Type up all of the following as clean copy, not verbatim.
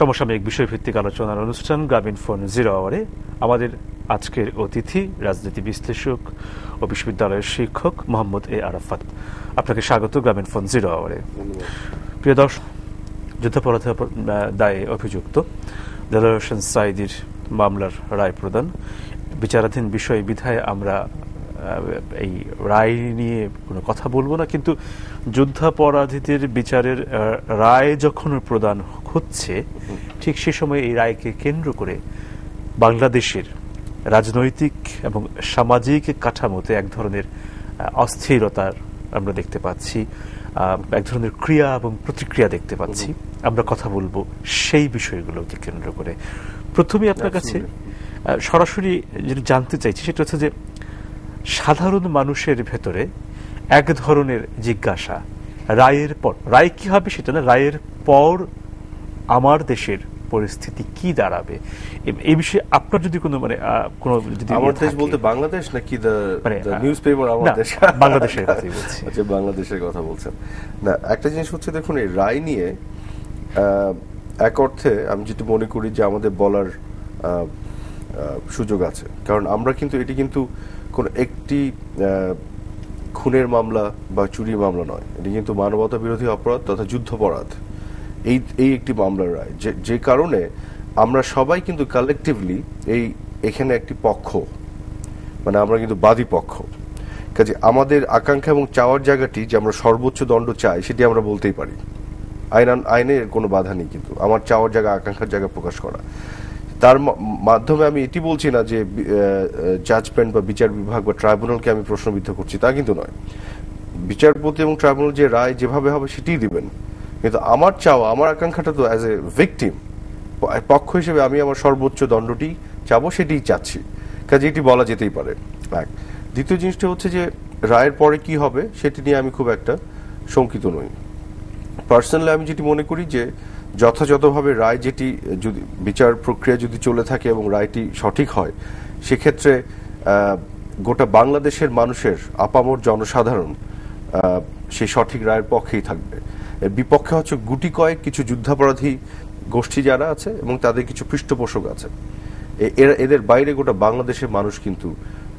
সমসাময়িক বিষয়ভিত্তিক আলোচনার অনুষ্ঠান গ্রামীণ ফোন জিরো আওয়ারে আমাদের আজকের অতিথি রাজনীতি বিশ্লেষক ও বিশ্ববিদ্যালয়ের শিক্ষক মোহাম্মদ এ আরাফাত। আপনাকে স্বাগত গ্রামীণ ফোন জিরো আওয়ারে। প্রিয় দর্শক, যুদ্ধাপরাধের দায়ে অভিযুক্ত দেলোয়ার হোসেন সাঈদীর মামলার রায় প্রদান বিচারাধীন বিষয় বিধায় আমরা এই রায় নিয়ে কোনো কথা বলবো না, কিন্তু যুদ্ধাপরাধীদের বিচারের রায় যখন প্রদান হচ্ছে ঠিক সে সময় এই রায়কে কেন্দ্র করে বাংলাদেশের রাজনৈতিক এবং সামাজিক কাঠামোতে এক ধরনের অস্থিরতার আমরা দেখতে পাচ্ছি, এক ধরনের ক্রিয়া এবং প্রতিক্রিয়া দেখতে পাচ্ছি। আমরা কথা বলবো সেই বিষয়গুলোকে কেন্দ্র করে। প্রথমে আপনার কাছে সরাসরি যেটা জানতে চাইছি সেটা হচ্ছে যে সাধারণ মানুষের ভেতরে এক ধরনের জিজ্ঞাসা, রায়ের পর রায় কি হবে সেটা না, রায়ের পর আমার দেশের পরিস্থিতি কি দাঁড়াবে এই বিষয়ে আপনার যদি কোনো কোনো যদি আমার দেশ বলতে বাংলাদেশ নাকি নিউজপেপার আমার দেশ? বাংলাদেশের কথাই বলছি। আচ্ছা, বাংলাদেশের কথা বলছেন না। একটা জিনিস হচ্ছে, দেখুন, এই রায় নিয়ে এক অর্থে আমি যেটা মনে করি যে আমাদের বলার সুযোগ আছে, কারণ আমরা কিন্তু এটি কিন্তু কোন একটি খুনের মামলা বা চুরি মামলা নয়, এটি কিন্তু মানবতা বিরোধী অপরাধ তথা যুদ্ধাপরাধ। এই একটি মামলার রায়, যে কারণে আমরা সবাই কিন্তু কালেকটিভলি এখানে একটি পক্ষ, মানে আমরা কিন্তু বাদী পক্ষ। কাজে আমাদের আকাঙ্ক্ষা এবং চাওয়ার জায়গাটি যে আমরা সর্বোচ্চ দণ্ড চাই সেটি আমরা বলতেই পারি, আইনের কোনো বাধা নেই। কিন্তু আমার চাওয়ার জায়গা, আকাঙ্ক্ষার জায়গা প্রকাশ করা, তার মাধ্যমে আমি এটি বলছি না যে জাজমেন্ট বা বিচার বিভাগ বা ট্রাইব্যুনালকে আমি প্রশ্নবিদ্ধ করছি, তা কিন্তু নয়। বিচারপতি এবং ট্রাইব্যুনাল যে রায় যেভাবে হবে সেটিই দিবেন, কিন্তু আমার চাওয়া, আমার আকাঙ্ক্ষাটা তো অ্যাজ এ ভিকটিম, পক্ষ হিসেবে আমি আমার সর্বোচ্চ দণ্ডটি চাবো, সেটিই চাচ্ছি। কাজে এটি বলা যেতেই পারে। এক দ্বিতীয় জিনিসটা হচ্ছে যে রায়ের পরে কি হবে সেটি নিয়ে আমি খুব একটা শঙ্কিত নই। পার্সোনালি আমি যেটি মনে করি যে যথাযথভাবে রায় যেটি যদি বিচার প্রক্রিয়া যদি চলে থাকে এবং রায়টি সঠিক হয়, সেক্ষেত্রে গোটা বাংলাদেশের মানুষের আপামর জনসাধারণ সেই সঠিক রায়ের পক্ষেই থাকবে। বিপক্ষে হচ্ছে গুটি কয়েক কিছু যুদ্ধাপরাধী গোষ্ঠী যারা আছে এবং তাদের কিছু পৃষ্ঠপোষক আছে। এদের বাইরে গোটা বাংলাদেশের মানুষ কিন্তু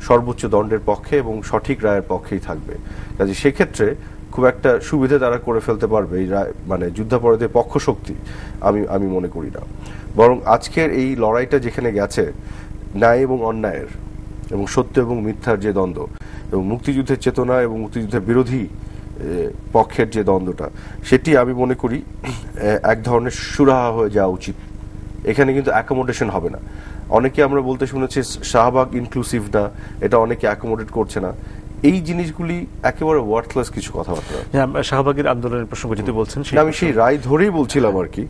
সর্বোচ্চ দণ্ডের পক্ষে এবং সঠিক রায়ের পক্ষেই থাকবে। কাজে সেক্ষেত্রে খুব একটা সুবিধা তারা করে ফেলতে পারবে এই রায়, মানে যুদ্ধাপরাধের পক্ষ শক্তি আমি মনে করি না। বরং আজকের এই লড়াইটা যেখানে গেছে ন্যায় এবং অন্যায়ের এবং সত্য এবং মিথ্যার যে দ্বন্দ্ব এবং মুক্তিযুদ্ধের চেতনা এবং মুক্তিযুদ্ধের বিরোধী পক্ষের যে দ্বন্দ্বটা, সেটি আমি মনে করি এক ধরনের সুরাহা হয়ে যাওয়া উচিত। এখানে কিন্তু অ্যাকোমোডেশন হবে না। অনেকে আমরা বলতে শুনেছি শাহবাগ ইনক্লুসিভ না, এটা অনেকে অ্যাকোমোডেট করছে না। এই জিনিসগুলি একেবারে ওয়ার্থলেস কিছু কথাবার্তা। শাহবাগের আন্দোলনের প্রসঙ্গ যদি বলছেন, আমি সেই রায় ধরেই বলছিলাম আর কি,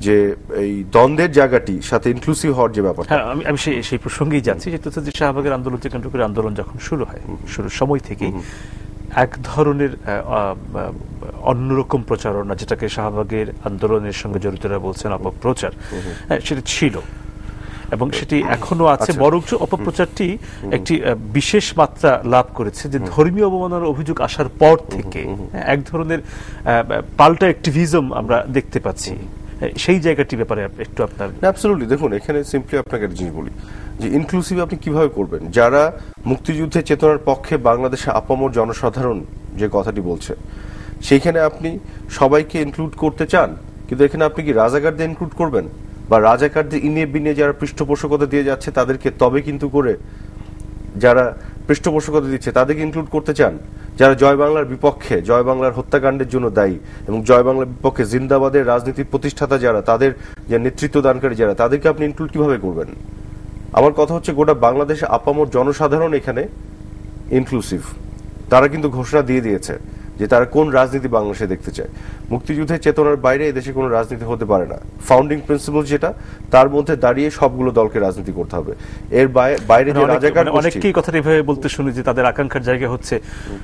যে এই দ্বন্দ্বের জায়গাটি সাথে ইনক্লুসিভ হওয়ার যে ব্যাপারটা। হ্যাঁ, আমি সেই প্রসঙ্গেই যাচ্ছি, যেটা হচ্ছে যে শাহবাগের আন্দোলনকে কেন্দ্র করে আন্দোলন যখন শুরু হয়, শুরুর সময় থেকেই এক ধরনের অন্যরকম প্রচারণা, যেটাকে শাহবাগের আন্দোলনের সঙ্গে জড়িতরা বলছেন অপপ্রচার, সেটা ছিল এবং সেটি এখনো আছে। বরঞ্চ অপপ্রচারটি একটি বিশেষ মাত্রা লাভ করেছে যে ধর্মীয় অবমাননার অভিযোগ আসার পর থেকে এক ধরনের পাল্টা অ্যাক্টিভিজম আমরা দেখতে পাচ্ছি। সেই জায়গাটি ব্যাপারে একটু আপনার। অ্যাবসলিউটলি, দেখুন, এখানে সিম্পলি আপনাকে একটা জিনিস বলি যে ইনক্লুসিভ আপনি কিভাবে করবেন। যারা মুক্তিযুদ্ধের চেতনার পক্ষে বাংলাদেশে আপামর জনসাধারণ যে কথাটি বলছে, সেইখানে আপনি সবাইকে ইনক্লুড করতে চান, কিন্তু এখানে আপনি কি রাজাকারদের ইনক্লুড করবেন? বা রাজাকারদের ইনিয়ে বিনিয়ে যারা পৃষ্ঠপোষকতা দিয়ে যাচ্ছে তাদেরকে তবে কিন্তু করে যারা পৃষ্ঠপোষকতা দিচ্ছে তাদেরকে ইনক্লুড করতে চান? যারা জয় বাংলার বিপক্ষে, জয় বাংলার হত্যাকাণ্ডের জন্য দায়ী এবং জয় বাংলার বিপক্ষে জিন্দাবাদের রাজনীতির প্রতিষ্ঠাতা যারা, তাদের যে নেতৃত্ব দানকারী যারা, তাদেরকে আপনি ইনক্লুড কিভাবে করবেন? আমার কথা হচ্ছে গোটা বাংলাদেশে আপামর জনসাধারণ এখানে ইনক্লুসিভ। তারা কিন্তু ঘোষণা দিয়ে দিয়েছে যে তারা কোন রাজনীতি বাংলাদেশে দেখতে চায়। মুক্তিযুদ্ধের চেতনার বাইরে এদেশে কোনো রাজনীতি হতে পারে না। ফাউন্ডিং প্রিন্সিপাল যেটা, তার মধ্যে দাঁড়িয়ে সবগুলো দলকে রাজনীতি করতে হবে। এর বাইরে যে রাজাকার, অনেকেই কথা এভাবে বলতে শুনি যে তাদের আকাঙ্ক্ষার জায়গা হচ্ছে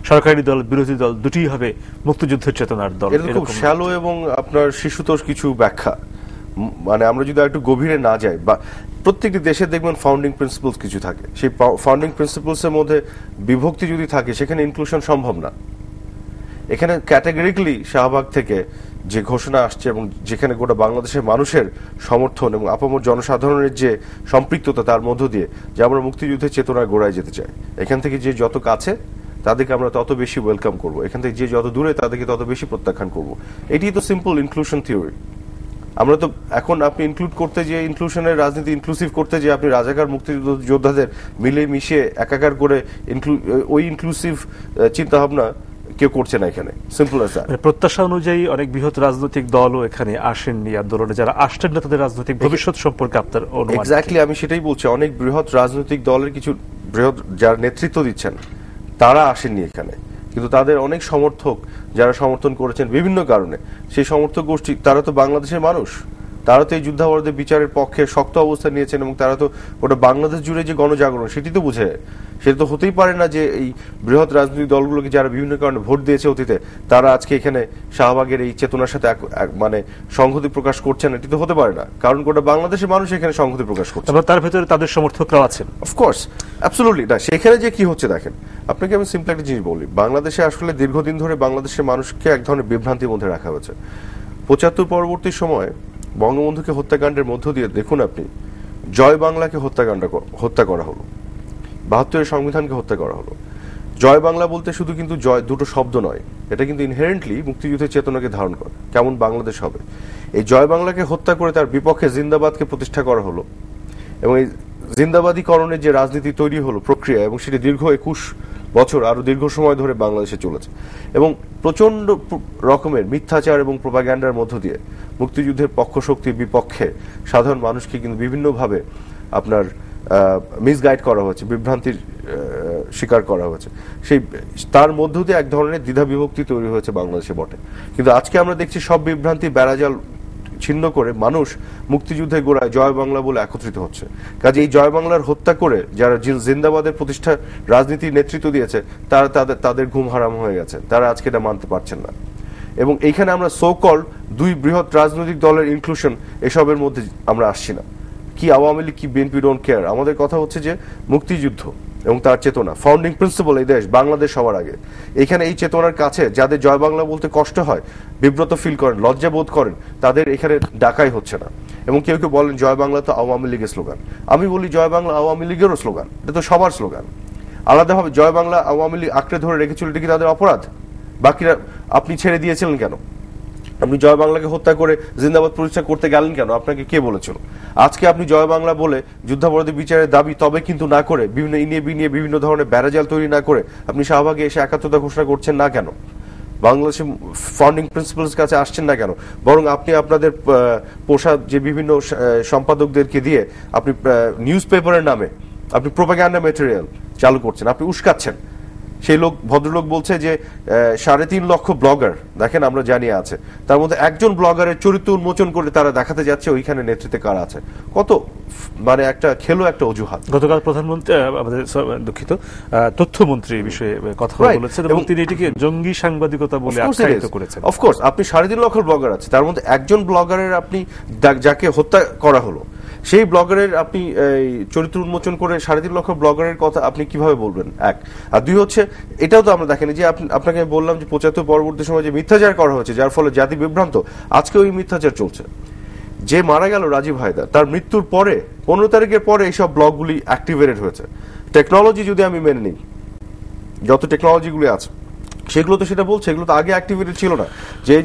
সরকারি দল, বিরোধী দল দুটিই হবে মুক্তিযুদ্ধের চেতনার দল। এরকম শ্যালো এবং আপনার শিশুতোষ কিছু ব্যাখ্যা, মানে আমরা যদি একটু গভীরে না যাই, বা প্রত্যেকটি দেশে দেখবেন ফাউন্ডিং প্রিন্সিপালস কিছু থাকে। সেই ফাউন্ডিং প্রিন্সিপালস এর মধ্যে বিভক্তি যদি থাকে, সেখানে ইনক্লুশন সম্ভব না। এখানে ক্যাটেগরিক্যালি শাহবাগ থেকে যে ঘোষণা আসছে এবং যেখানে গোটা বাংলাদেশের মানুষের সমর্থন এবং আপামর জনসাধারণের যে সম্পৃক্ততা তার মধ্য দিয়ে যে আমরা মুক্তিযুদ্ধের চেতনার গোড়ায় যেতে চাই, এখান থেকে যে যত কাছে তাদেরকে আমরা তত বেশি ওয়েলকাম করব, এখান থেকে যে যত দূরে তাদেরকে তত বেশি প্রত্যাখ্যান করব। এটি তো সিম্পল ইনক্লুশন থিওরি। আমরা তো এখন আপনি ইনক্লুড করতে যে ইনক্লুশনের রাজনীতি ইনক্লুসিভ করতে যে আপনি রাজাকার মুক্তিযোদ্ধাদের মিলে মিশিয়ে একাকার করে ওই ইনক্লুসিভ চিন্তা ভাবনা কেউ করছে না এখানে। Simple as that. প্রত্যাশা অনুযায়ী অনেক বৃহৎ রাজনৈতিক দলও এখানে আসেননি আন্দোলনে, যারা আসছেন না তাদের রাজনৈতিক ভবিষ্যৎ সম্পর্কে আপনার অনুমান? এক্স্যাক্টলি, আমি সেটাই বলছি। অনেক বৃহৎ রাজনৈতিক দলের কিছু বৃহৎ যারা নেতৃত্ব দিচ্ছেন তারা আসেননি এখানে, কিন্তু তাদের অনেক সমর্থক যারা সমর্থন করেছেন বিভিন্ন কারণে, সেই সমর্থক গোষ্ঠী তারা তো বাংলাদেশের মানুষ, তারা তো এই যুদ্ধাপরাধের বিচারের পক্ষে শক্ত অবস্থান নিয়েছেন এবং তারা তো ওটা বাংলাদেশ জুড়ে যে গণজাগরণ সেটি তো বুঝে। সেটা তো হতেই পারে না যে এই বৃহৎ রাজনৈতিক দলগুলোকে যারা বিভিন্ন কারণে ভোট দিয়েছে অতীতে তারা আজকে এখানে শাহবাগের এই চেতনার সাথে মানে সংহতি প্রকাশ করছেন, এটি তো হতে পারে না, কারণ গোটা বাংলাদেশের মানুষ এখানে সংহতি প্রকাশ করছে। তার ভেতরে তাদের সমর্থকরাও আছেন, অফকোর্স, অ্যাবসলিউটলি। না, সেখানে যে কি হচ্ছে দেখেন, আপনাকে আমি সিম্পল একটা জিনিস বলি, বাংলাদেশে আসলে দীর্ঘদিন ধরে বাংলাদেশের মানুষকে এক ধরনের বিভ্রান্তির মধ্যে রাখা হয়েছে। ৭৫ পরবর্তী সময়ে বঙ্গবন্ধুকে হত্যাকাণ্ডের মধ্য দিয়ে দেখুন আপনি, জয় বাংলাকে হত্যা করা হলো, ৭২-এর সংবিধানকে হত্যা করা হলো। জয় বাংলা বলতে শুধু কিন্তু জয় দুটো শব্দ নয়, এটা কিন্তু ইনহেরেন্টলি মুক্তিযুদ্ধের চেতনাকে ধারণ করে কেমন বাংলাদেশ হবে। এই জয় বাংলাকে হত্যা করে তার বিপক্ষে জিন্দাবাদকে প্রতিষ্ঠা করা হলো এবং এই জিন্দাবাদীকরণের যে রাজনীতি তৈরি হলো প্রক্রিয়া, এবং সেটি দীর্ঘ ২১ বছর আরো দীর্ঘ সময় ধরে বাংলাদেশে চলেছে এবং প্রচন্ড রকমের মিথ্যাচার এবং প্রোপাগ্যান্ডার মধ্য দিয়ে মুক্তিযুদ্ধের পক্ষ শক্তির বিপক্ষে সাধারণ মানুষকে কিন্তু বিভিন্নভাবে আপনার মিসগাইড করা হয়েছে, বিভ্রান্তির শিকার করা হয়েছে। সেই তার মধ্য দিয়ে এক ধরনের দ্বিধা বিভক্তি তৈরি হয়েছে বাংলাদেশে বটে, কিন্তু আজকে আমরা দেখছি সব বিভ্রান্তি বেড়াজাল ছিন্ন করে মানুষ মুক্তিযুদ্ধের গোড়ায় জয় বাংলা বলে একত্রিত হচ্ছে। কাজে এই জয় বাংলার হত্যা করে যারা জিন্দাবাদের প্রতিষ্ঠা রাজনীতির নেতৃত্ব দিয়েছে তারা তাদের ঘুম হারাম হয়ে গেছে, তারা আজকে এটা মানতে পারছেন না। এবং এইখানে আমরা সো কল দুই বৃহৎ রাজনৈতিক দলের ইনক্লুশন এসবের মধ্যে আমরা আসছি না। কি আওয়ামী লীগ কি বিএনপি ডোন্ট কেয়ার, আমাদের কথা হচ্ছে যে মুক্তিযুদ্ধ এবং তার চেতনা, ফাউন্ডিং প্রিন্সিপাল এই দেশ বাংলাদেশ সবার আগে। এখানে এই চেতনার কাছে যাদের জয় বাংলা বলতে কষ্ট হয়, বিব্রত ফিল করেন, লজ্জা বোধ করেন, তাদের এখানে ডাকাই হচ্ছে না। এবং কেউ কেউ বলেন জয় বাংলা তো আওয়ামী লীগের স্লোগান। আমি বলি জয় বাংলা আওয়ামী লীগেরও স্লোগান, এটা তো সবার স্লোগান। আলাদাভাবে জয় বাংলা আওয়ামী লীগ আঁকড়ে ধরে রেখেছিল, এটা কি তাদের অপরাধ? বাকিরা আপনি ছেড়ে দিয়েছিলেন কেন? আপনি জয় বাংলাকে হত্যা করে জিন্দাবাদ প্রতিষ্ঠা করতে গেলেন কেন? আপনাকে কে বলেছিল? আজকে আপনি জয় বাংলা বলে যুদ্ধাপরাধী বিচারের দাবি তবে কিন্তু না করে বিভিন্ন ইনিয়ে বিনিয়ে বিভিন্ন ধরনের ব্যারাজাল তৈরি না করে আপনি শাহবাগে এসে একাত্মতা ঘোষণা করছেন না কেন? বাংলাদেশের ফাউন্ডিং প্রিন্সিপালস কাছে আসছেন না কেন? বরং আপনি আপনাদের পোষা যে বিভিন্ন সম্পাদকদেরকে দিয়ে আপনি নিউজ পেপারের নামে আপনি প্রোপাগান্ডা ম্যাটেরিয়াল চালু করছেন, আপনি উস্কাচ্ছেন। সেই ভদ্রলোক বলছে যে ৩.৫ লক্ষ ব্লগার দেখেন আমরা জানিয়ে আছে, তার মধ্যে একজন ব্লগারের চরিত্র উন্মোচন করে তারা দেখাতে যাচ্ছে ওইখানে নেতৃত্বে কারা আছে। কত মানে একটা অজুহাত। গতকাল প্রধানমন্ত্রী আমাদের দুঃখিত তথ্যমন্ত্রী এই বিষয়ে কথা বলেছেন এবং তিনি এটিকে জঙ্গি সাংবাদিকতা বলে আখ্যায়িত করেছেন। অফকোর্স, আপনি ৩.৫ লক্ষ ব্লগার আছে, তার মধ্যে একজন ব্লগারের আপনি যাকে হত্যা করা হলো সেই ব্লগারের আপনি চরিত্র উন্মোচন করে ৩.৫ লক্ষ ব্লগারের কথা আপনি কিভাবে বলবেন? এক। আর দুই হচ্ছে এটাও তো আমরা দেখেনি যে আপনাকে বললাম যে ৭৫ পরবর্তী সময় যে মিথ্যাচার করা হয়েছে যার ফলে জাতি বিভ্রান্ত, আজকে ওই মিথ্যাচার চলছে। যে মারা গেল রাজীব হায়দার, তার মৃত্যুর পরে ১৫ তারিখের পরে এইসব ব্লগগুলি অ্যাক্টিভেটেড হয়েছে। টেকনোলজি যদি আমি মেনে নিই, যত টেকনোলজিগুলি আছে সেগুলো তো সেটা বলছে, এগুলো তো আগে অ্যাক্টিভেটেড ছিল না। যে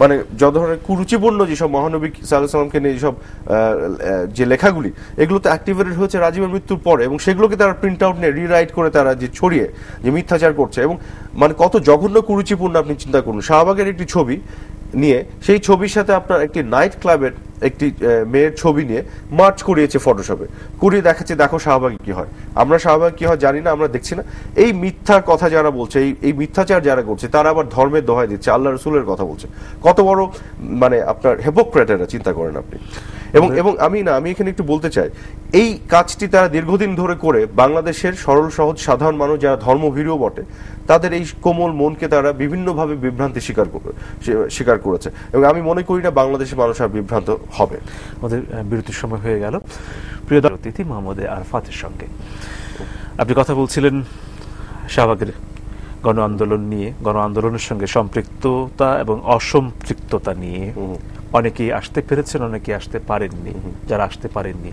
মানে যত ধরনের কুরুচিপূর্ণ যেসব মহানবী সাল্লাল্লাহু আলাইহি সাল্লামকে নিয়ে যেসব যে লেখাগুলি, এগুলো তো অ্যাক্টিভেটেড হয়েছে রাজীবের মৃত্যুর পরে, এবং সেগুলোকে তারা প্রিন্ট আউট নিয়ে রিরাইট করে তারা যে ছড়িয়ে যে মিথ্যাচার করছে, এবং মানে কত জঘন্য কুরুচিপূর্ণ আপনি চিন্তা করুন। শাহবাগের একটি ছবি নিয়ে, সেই ছবির সাথে আপনার একটি নাইট ক্লাবের একটি মেয়ের ছবি নিয়ে মার্চ করিয়েছে ফটোশপে, করিয়ে দেখাচ্ছে দেখো শাহবাগে কি হয়। আমরা শাহবাগে কি হয় জানি না, আমরা দেখছি না। এই মিথ্যার কথা যারা বলছে, এই মিথ্যাচার যারা করছে, তারা আবার ধর্মের দোহাই দিচ্ছে, আল্লাহ রসুলের কথা বলছে। কত বড় মানে আপনার হিপোক্রেটেরা, চিন্তা করেন আপনি। এবং আমি এখানে একটু বলতে চাই, এই কাজটি তারা দীর্ঘদিন ধরে করে বাংলাদেশের সরল সহজ সাধারণ মানুষ যারা ধর্মভীরু বটে, তাদের এই কোমল মনকে তারা বিভিন্নভাবে বিভ্রান্তি স্বীকার করেছে, এবং আমি মনে করি না বাংলাদেশের মানুষ আর বিভ্রান্ত হবে। আমাদের বিরতির সময় হয়ে গেল। প্রিয় অতিথি মোহাম্মদ আরাফাতের সঙ্গে আপনি কথা বলছিলেন শাহবাগের গণ আন্দোলন নিয়ে, গণ আন্দোলনের সঙ্গে সম্পৃক্ততা এবং অসম্পৃক্ততা নিয়ে অনেকেই আসতে পেরেছেন, অনেকেই আসতে পারেননি। যারা আসতে পারেননি,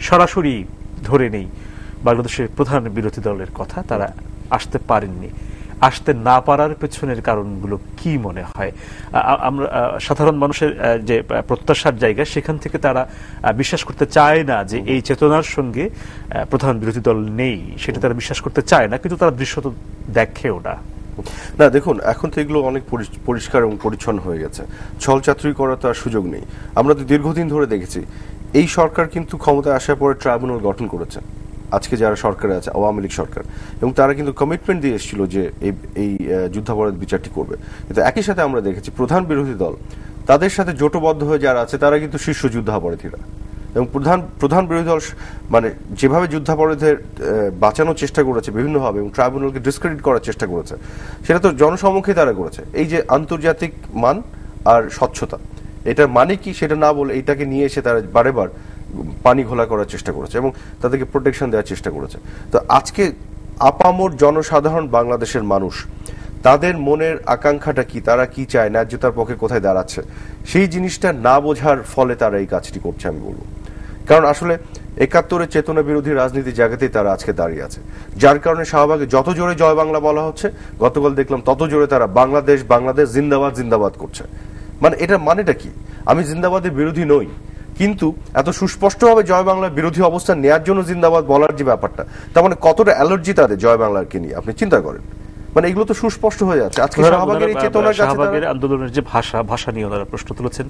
সরাসরি ধরে নেই বাংলাদেশের প্রধান বিরোধী দলের কথা, তারা আসতে পারেননি। আসতে না পারার পেছনের কারণগুলো কি মনে হয়? আমরা সাধারণ মানুষের যে প্রত্যাশার জায়গা, সেখান থেকে তারা বিশ্বাস করতে চায় না যে এই চেতনার সঙ্গে প্রধান বিরোধী দল নেই, সেটা তারা বিশ্বাস করতে চায় না, কিন্তু তারা দৃশ্যত দেখেও না। না, দেখুন, এখন তো এগুলো অনেক পরিষ্কার এবং পরিচ্ছন্ন হয়ে গেছে। ছলচাতুরি করার তো আর সুযোগ নেই। আমরা তো দীর্ঘদিন ধরে দেখেছি এই সরকার কিন্তু ক্ষমতায় আসার পরে ট্রাইব্যুনাল গঠন করেছে। আজকে যারা সরকারে আছে, আওয়ামী লীগ সরকার, এবং তারা কিন্তু কমিটমেন্ট দিয়ে এসেছিল যে এই যুদ্ধাপরাধ বিচারটি করবে। কিন্তু একই সাথে আমরা দেখেছি প্রধান বিরোধী দল, তাদের সাথে জোটবদ্ধ হয়ে যারা আছে, তারা কিন্তু শীর্ষ যুদ্ধাপরাধীরা। এবং প্রধান বিরোধী দল মানে যেভাবে যুদ্ধাপরাধের বাঁচানোর চেষ্টা করেছে বিভিন্নভাবে, এবং ট্রাইব্যুনালকে ডিসক্রেডিট করার চেষ্টা করেছে, সেটা তো জনসম্মুখে তারা করেছে। এই যে আন্তর্জাতিক মান আর স্বচ্ছতা, এটার মানে কি সেটা না বলে এইটাকে নিয়ে এসে তারা বারেবার পানি ঘোলা করার চেষ্টা করেছে এবং তাদেরকে প্রোটেকশন দেওয়ার চেষ্টা করেছে। তো আজকে আপামর জনসাধারণ বাংলাদেশের মানুষ, তাদের মনের আকাঙ্ক্ষাটা কি, তারা কি চায়, ন্যায্যতার পক্ষে কোথায় দাঁড়াচ্ছে, সেই জিনিসটা না বোঝার ফলে তারা এই কাজটি করছে, আমি বলবো। কারণ আসলে ৭১-এর চেতনা বিরোধী রাজনীতির জায়গাতেই তারা আজকে দাঁড়িয়ে আছে, যার কারণে শাহবাগে যত জোরে জয় বাংলা বলা হচ্ছে, গতকাল দেখলাম তত জোরে তারা বাংলাদেশ বাংলাদেশ জিন্দাবাদ জিন্দাবাদ করছে। মানে এটা মানেটা কি? আমি জিন্দাবাদের বিরোধী নই, কিন্তু এত সুস্পষ্টভাবে জয় বাংলার বিরোধী অবস্থান নেওয়ার জন্য জিন্দাবাদ বলার যে ব্যাপারটা, তার মানে কতটা অ্যালার্জি তাদের জয় বাংলাকে নিয়ে, আপনি চিন্তা করেন। মানে এগুলো তো সুস্পষ্ট হয়ে যাচ্ছে। আজকে শাহবাগের এই চেতনার কাছে, শাহবাগের আন্দোলনের যে ভাষা নিয়ে ওনারা প্রশ্ন তুলেছেন,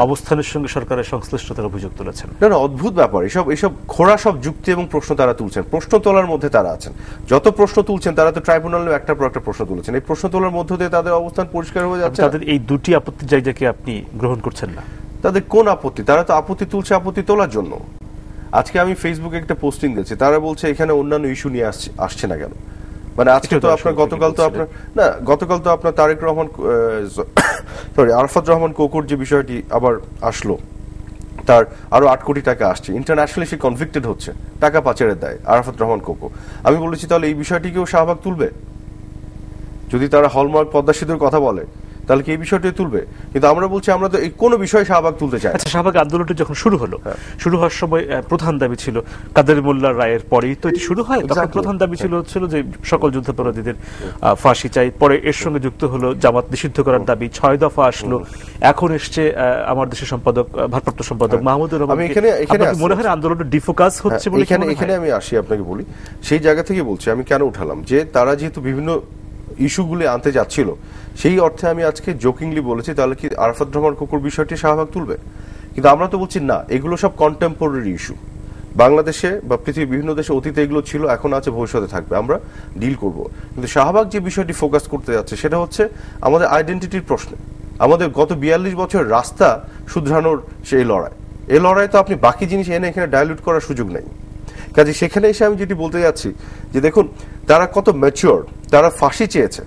অবস্থানের সঙ্গে সরকারের সংশ্লিষ্টতার অভিযোগ তুলেছেন। না, অদ্ভুত ব্যাপার। এসব খোড়া সব যুক্তি এবং প্রশ্ন তারা তুলছেন। প্রশ্ন তোলার মধ্যে তারা আছেন, যত প্রশ্ন তুলছেন তারা তো ট্রাইব্যুনালে একটার পর একটা প্রশ্ন তুলেছেন। এই প্রশ্ন তোলার মধ্য দিয়ে তাদের অবস্থান পরিষ্কার হয়ে যাচ্ছে। তাদের এই দুটি আপত্তির জায়গাকে আপনি গ্রহণ করছেন না? তাদের কোন আপত্তি? তারা তো আপত্তি তুলছে আপত্তি তোলার জন্য। আজকে আমি ফেসবুকে একটা পোস্টিং দিয়েছি, তারা বলছে এখানে অন্যান্য ইস্যু নিয়ে আসছে না কেন। মানে আজকে তো আপনার গতকাল তো আপনার তারেক রহমান আরাফাত রহমান কোকোর যে বিষয়টি আবার আসলো, তার আরো ৮ কোটি টাকা আসছে, ইন্টারন্যাশনালি সে কনভিক্টেড হচ্ছে টাকা পাচারের দায়, আরাফাত রহমান কোকো। আমি বলেছি তাহলে এই বিষয়টিকেও শাহবাগ তুলবে? যদি তারা হলমার্ক পদ্মা সেতুর কথা বলে, তাহলে কি এই বিষয়টি তুলবে? কিন্তু আমরা বলছি আমরা তো এই কোনো বিষয়ে শাহবাগ তুলতে চাই। আচ্ছা, শাহবাগ আন্দোলনটি যখন শুরু হলো, শুরু হওয়ার সময় প্রধান দাবি ছিল কাদের মোল্লার রায়ের পরেই তো এটি শুরু হয়। তখন প্রধান দাবি ছিল যে সকল যুদ্ধাপরাধীদের ফাঁসি চাই। পরে এর সঙ্গে যুক্ত হলো জামাত নিষিদ্ধ করার দাবি, 6 দফা আসলো। এখন এসছে আমার দেশের সম্পাদক, ভারপ্রাপ্ত সম্পাদক মাহমুদুর রহমান। মনে হয় আন্দোলনটা ডিফোকাস হচ্ছে বলে? এখানে আমি আসি, আপনাকে বলি সেই জায়গা থেকে বলছি আমি কেন উঠালাম, যে তারা যেহেতু বিভিন্ন ইস্যুগুলি আনতে যাচ্ছিল, সেই অর্থে আমি আজকে জোকিংলি বলেছি তাহলে কি আরাফাত রহমান কোকোর বিষয়টি শাহবাগ তুলবে? কিন্তু আমরা তো বলছি না, এগুলো সব কন্টেম্পোরারি ইস্যু। বাংলাদেশে বা পৃথিবীর বিভিন্ন দেশে অতীতে এগুলো ছিল, এখন আছে, ভবিষ্যতে থাকবে, আমরা ডিল করব। কিন্তু শাহবাগ যে বিষয়টি ফোকাস করতে যাচ্ছে সেটা হচ্ছে আমাদের আইডেন্টিটির প্রশ্নে, আমাদের গত ৪২ বছর রাস্তা শুধরানোর সেই লড়াই। এই লড়াই তো আপনি বাকি জিনিস এনে এখানে ডাইলিউট করার সুযোগ নেই। কাজে সেখানে এসে আমি যেটি বলতে যাচ্ছি যে দেখুন তারা কত ম্যাচিওর, তারা ফাঁসি চেয়েছে,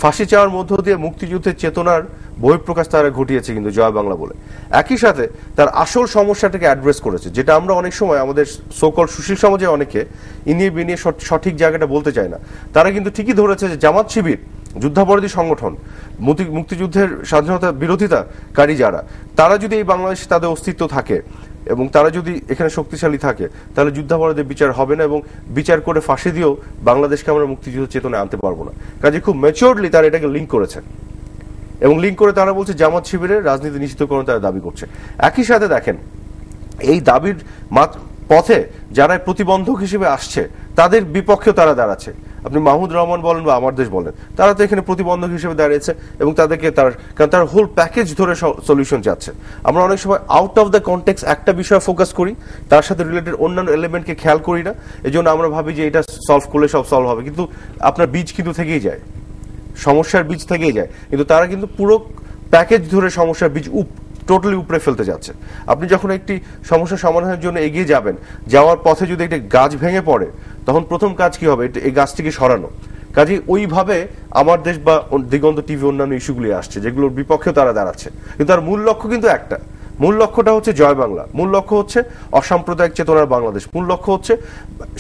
ফাঁসি চাওয়ার মধ্য দিয়ে মুক্তিযুদ্ধের চেতনার বহিঃপ্রকাশ তারা ঘটিয়েছে কিন্তু জয় বাংলা বলে। একই সাথে তার আসল সমস্যাটাকে অ্যাড্রেস করেছে, যেটা আমরা অনেক সময় আমাদের সোকল সুশীল সমাজে অনেকে ইনিয়ে বিনিয়ে সঠিক জায়গাটা বলতে চায় না। তারা কিন্তু ঠিকই ধরেছে যে জামাত শিবির যুদ্ধাপরাধী সংগঠন, মুক্তিযুদ্ধের স্বাধীনতা বিরোধিতাকারী যারা, তারা যদি এই বাংলাদেশে তাদের অস্তিত্ব থাকে এবং তারা যদি এখানে শক্তিশালী থাকে, তাহলে যুদ্ধাপরাধের বিচার হবে না এবং বিচার করে ফাঁসি দিয়েও বাংলাদেশকে আমরা মুক্তিযুদ্ধ চেতনায় আনতে পারবো না। কাজে খুব ম্যাচিওরলি তারা এটাকে লিঙ্ক করেছে এবং লিঙ্ক করে তারা বলছে জামাত শিবিরের রাজনীতি নিষিদ্ধকরণ তারা দাবি করছে। একই সাথে দেখেন এই দাবির পথে যারা প্রতিবন্ধক হিসেবে আসছে তাদের বিপক্ষেও তারা দাঁড়াচ্ছে। আপনি মাহমুদ রহমান বলেন বা আমার দেশ বলেন, তারা তো এখানে প্রতিবন্ধক হিসেবে দাঁড়িয়েছে এবং তাদেরকে কারণ তার হোল প্যাকেজ ধরে সলিউশন চাচ্ছে। আমরা অনেক সময় আউট অফ দ্য কনটেক্সট একটা বিষয় ফোকাস করি, তার সাথে রিলেটেড অন্যান্য এলিমেন্টকে খেয়াল করি না। এই জন্য আমরা ভাবি যে এটা সলভ করলে সব সলভ হবে, কিন্তু আপনার বীজ কিন্তু থেকেই যায়, সমস্যার বীজ থেকেই যায়। কিন্তু তারা কিন্তু পুরো প্যাকেজ ধরে সমস্যার বীজ টোটালি উপরে ফেলতে যাচ্ছে। আপনি যখন একটি সমস্যার সমাধানের জন্য এগিয়ে যাবেন, যাওয়ার পথে যদি একটি গাছ ভেঙে পড়ে, তখন প্রথম কাজ কি হবে? এই গাছটিকে সরানো। কাজে ওইভাবে আমার দেশ বা দিগন্ত টিভি অন্যান্য ইস্যুগুলি আসছে যেগুলোর বিপক্ষে তারা দাঁড়াচ্ছে, কিন্তু তার মূল লক্ষ্য কিন্তু একটা, মূল লক্ষ্যটা হচ্ছে জয় বাংলা, মূল লক্ষ্য হচ্ছে অসাম্প্রদায়িক চেতনার বাংলাদেশ, মূল লক্ষ্য হচ্ছে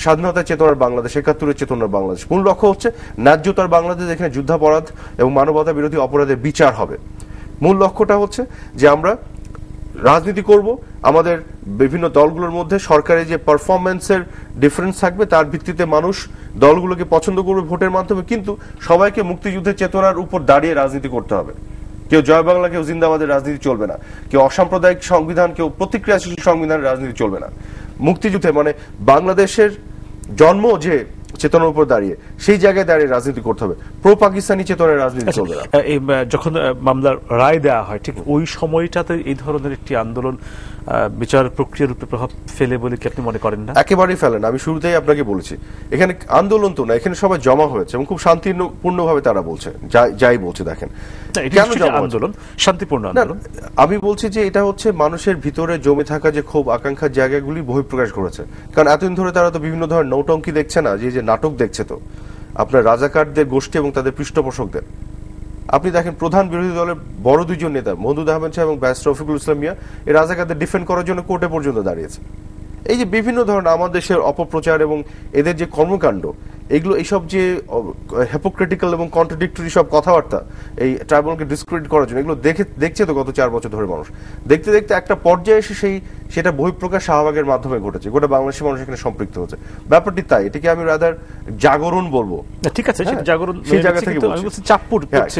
স্বাধীনতার চেতনার বাংলাদেশ, ৭১-এর চেতনার বাংলাদেশ, মূল লক্ষ্য হচ্ছে ন্যায্যতার বাংলাদেশ, এখানে যুদ্ধাপরাধ এবং মানবতা বিরোধী অপরাধের বিচার হবে। মূল লক্ষ্যটা হচ্ছে যে আমরা রাজনীতি করব, আমাদের বিভিন্ন দলগুলোর মধ্যে সরকারের যে পারফরমেন্সের ডিফারেন্স থাকবে তার ভিত্তিতে মানুষ দলগুলোকে পছন্দ করবে ভোটের মাধ্যমে, কিন্তু সবাইকে মুক্তিযুদ্ধের চেতনার উপর দাঁড়িয়ে রাজনীতি করতে হবে। কেউ জয় বাংলা, কেউ জিন্দাবাদের রাজনীতি চলবে না, কেউ অসাম্প্রদায়িক সংবিধান, কেউ প্রতিক্রিয়াশীল সংবিধানের রাজনীতি চলবে না। মুক্তিযুদ্ধে মানে বাংলাদেশের জন্ম যে চেতনার উপর দাঁড়িয়ে সেই জায়গায় দাঁড়িয়ে রাজনীতি করতে হবে, প্রো পাকিস্তানি চেতনার রাজনীতি চলবে না। যখন মামলার রায় দেওয়া হয় ঠিক ওই সময়টাতে এই ধরনের একটি আন্দোলন বিচার প্রক্রিয়ার উপরে প্রভাব ফেলে বলে কি আপনি মনে করেন না? একেবারেই ফেলে না। আমি শুরুতেই আপনাকে বলেছি এখানে আন্দোলন তো না, এখানে সবাই জমা হয়েছে এবং খুব শান্তিপূর্ণভাবে তারা বলছে, যাই বলছে। দেখেন কেন আন্দোলন শান্তিপূর্ণ আন্দোলন, আমি বলছি যে এটা হচ্ছে মানুষের ভিতরে জমে থাকা যে ক্ষোভ আকাঙ্ক্ষার জায়গাগুলি বহিঃপ্রকাশ করেছে। কারণ এতদিন ধরে তারা তো বিভিন্ন ধরনের নৌটঙ্কি দেখছে না, যে নাটক দেখছে, তো আপনার রাজাকারদের গোষ্ঠী এবং তাদের পৃষ্ঠপোষকদের। আপনি দেখেন প্রধান বিরোধী দলের বড় দুইজন নেতা মওদুদ আহমেদ সাহেব এবং ব্যারিস্টার রফিকুল ইসলাম মিয়া এই রাজাকারদের ডিফেন্ড করার জন্য কোর্টে পর্যন্ত দাঁড়িয়েছে। এই যে বিভিন্ন ধরনের আমাদের দেশের অপপ্রচার এবং এদের যে কর্মকাণ্ড, এগুলো এইসব যে হিপোক্রিটিক্যাল এবং কন্ট্রাডিক্টরি সব কথাবার্তা এই ট্রাইব্যুনালকে ডিসক্রেডিট করার জন্য, এগুলো দেখছে তো গত 4 বছর ধরে মানুষ। দেখতে দেখতে একটা পর্যায়ে এসে সেটা বহিঃপ্রকাশ শাহবাগের মাধ্যমে ঘটেছে, গোটা বাংলাদেশের মানুষ এখানে সম্পৃক্ত হচ্ছে। ব্যাপারটি তাই, এটাকে আমি রাদার জাগরণ বলবো। ঠিক আছে, জাগরণ সেই জায়গা থেকে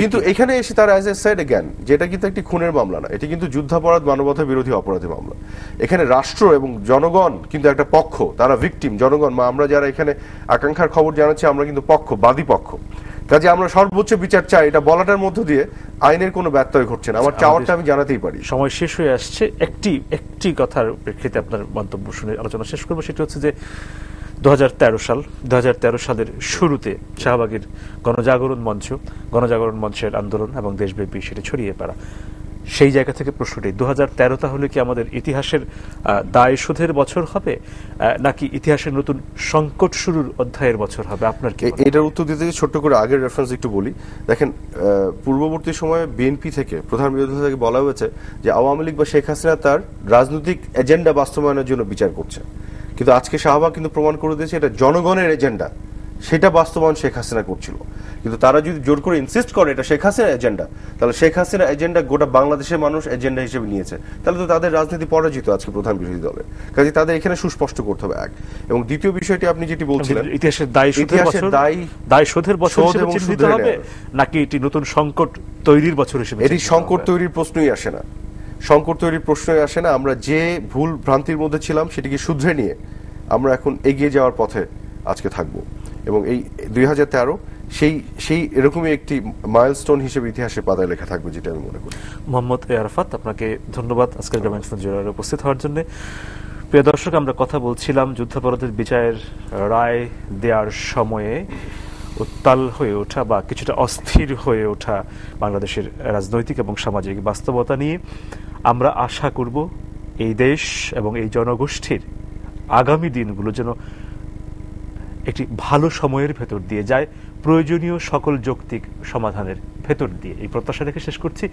কিন্তু এখানে এসে তারা অ্যাজ এ সাইড অ্যাগেন, যেটা কিন্তু একটি খুনের মামলা না, এটি কিন্তু যুদ্ধাপরাধ মানবতা বিরোধী অপরাধী মামলা। এখানে রাষ্ট্র এবং জনগণ কিন্তু একটা পক্ষ, তারা ভিকটিম, জনগণ আমরা যারা এখানে আকাঙ্ক্ষার খবর জানাচ্ছি আমরা কিন্তু বাদী পক্ষ। কাজে আমরা সর্বোচ্চ বিচার চাই, এটা বলাটার মধ্য দিয়ে আইনের কোনো ব্যত্যয় ঘটছে না, আমার চাওয়ারটা আমি জানাতেই পারি। সময় শেষ হয়ে আসছে, একটি কথার প্রেক্ষিতে আপনার মন্তব্য শুনে আলোচনা শেষ করবো। সেটি হচ্ছে যে 2013 সালের শুরুতে শাহবাগের গণজাগরণ মঞ্চের আন্দোলন এবং দেশব্যাপী সেটি ছড়িয়ে পড়া, সেই জায়গা থেকে প্রশ্নটি 2013 তাহলে কি আমাদের ইতিহাসের দায় শোধের বছর হবে, নাকি ইতিহাসের নতুন সংকট শুরুর অধ্যায়ের বছর হবে? আপনার কি? এটার উত্তর দিতে ছোট্ট করে আগের রেফারেন্স একটু বলি। দেখেন পূর্ববর্তী সময়ে বিএনপি থেকে, প্রধান বিরোধী থেকে বলা হয়েছে যে আওয়ামী লীগ বা শেখ হাসিনা তার রাজনৈতিক এজেন্ডা বাস্তবায়নের জন্য বিচার করছে, কিন্তু আজকে শাহবাগ কিন্তু প্রমাণ করে দিয়েছে এটা জনগণের এজেন্ডা, সেটা বাস্তবায়ন শেখ হাসিনা করছিল। কিন্তু তারা যদি জোর করে ইনসিস্ট করে এটা শেখ হাসিনার এজেন্ডা, তাহলে শেখ হাসিনা এজেন্ডা গোটা বাংলাদেশের মানুষ এজেন্ডা হিসেবে নিয়েছে, তাহলে তো তাদের রাজনীতি পরাজিত আজকে প্রধান বিরোধী দলের। কাজে তাদের এখানে সুস্পষ্ট করতে হবে এক। এবং দ্বিতীয় বিষয়টি আপনি যেটি বলছিলেন, ইতিহাসের দায় শোধের বছর হিসেবে চিহ্নিত হবে, নাকি এটি নতুন সংকট তৈরির বছর হিসেবে? এটি সংকট তৈরির প্রশ্নই আসে না, সংকট তৈরির প্রশ্নই আসে না। আমরা যে ভুল ভ্রান্তির মধ্যে ছিলাম সেটিকে শুধরে নিয়ে আমরা এখন এগিয়ে যাওয়ার পথে আজকে থাকব। এবং এই 2013 সেই এরকমই একটি মাইলস্টোন হিসেবে ইতিহাসের পাতায় লেখা থাকবে, যেটা আমি মনে করি। মোহাম্মদ এ আরাফাত, আপনাকে ধন্যবাদ আজকের গ্রামীণ ফোন জোড়ায় উপস্থিত হওয়ার জন্য। প্রিয় দর্শক, আমরা কথা বলছিলাম যুদ্ধাপরাধের বিচারের রায় দেওয়ার সময়ে উত্তাল হয়ে ওঠা বা কিছুটা অস্থির হয়ে ওঠা বাংলাদেশের রাজনৈতিক এবং সামাজিক বাস্তবতা নিয়ে। আমরা আশা করব এই দেশ এবং এই জনগোষ্ঠীর আগামী দিনগুলো যেন একটি ভালো সময়ের ভেতর দিয়ে যায়, প্রয়োজনীয় সকল যৌক্তিক সমাধানের ভেতর দিয়ে। এই প্রত্যাশা রেখে শেষ করছি।